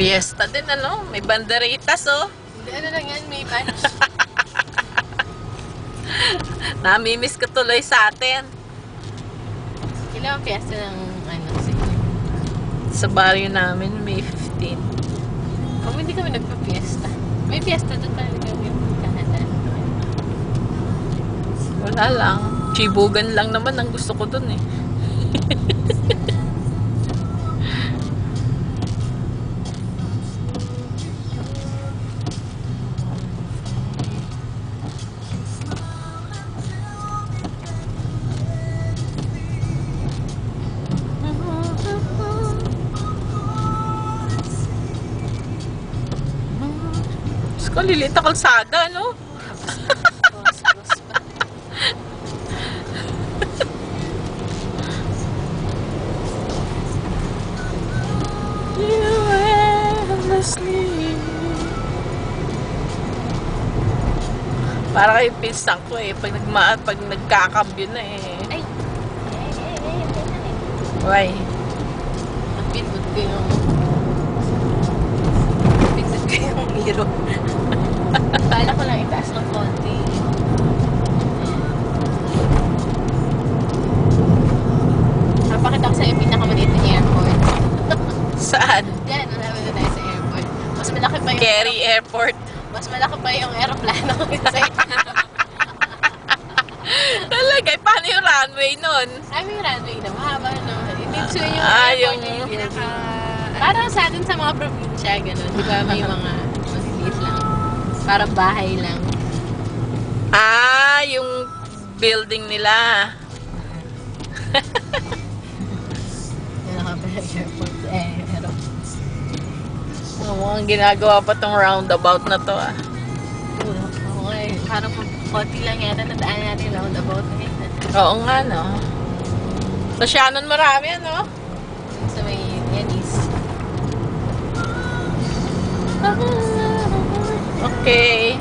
Fiesta din, ano? May banderitas, oh. Hindi, ano lang yan, may punch. Namimiss ko tuloy sa atin. Kailangan fiesta ng, ano, sige. Sa barrio namin, May 15. Kung hindi kami nagpa-fiesta. May fiesta doon talaga yung Canada. Wala lang. Chibugan lang naman ang gusto ko dun, eh. Kalilita kalsada, no? Boss pa. You endlessly. Para kayo pinsan ko, eh. Pag nagkakambyo na, eh. Ay! Why? Napindot ko yung... Napindot ko yung hero. Kala ko lang itaas ng konti. Napakita ko sa yung pinakamaliit na airport. Saan? Yan, namin na tayo sa airport. Mas malaki pa yung... Kerry Airport. Mas malaki pa yung aeroplano sa Talaga, paano yung runway nun? Ay, may runway na. Mahaba, no? Hindi so yung yung... airport yung pinaka... Parang sa atin sa mga probinsya, gano'n. Di ba may mga maliit lang. Parang bahay lang. Yung building nila. Yan ako pa airport. Aeroport. Mukhang ginagawa pa tong roundabout na to, ah. Okay. Parang konti lang yata na daan natin roundabout na yun. Oo nga, no? Sa Shannon marami, ano? Sa may Yanis. Okay.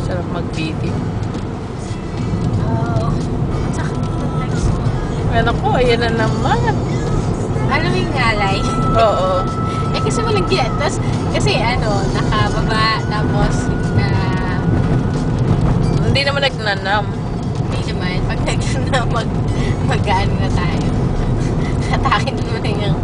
Sarap mag-video. Oh. Tsaka complex. Ano ko, ayan na naman. Alam mo yung ngalay? Oo. Eh kasi walang gila. Tapos, kasi ano, nakababa, tapos, Hindi naman nagnanam. hindi naman, pag mag-ano na tayo. Atakin mo na yung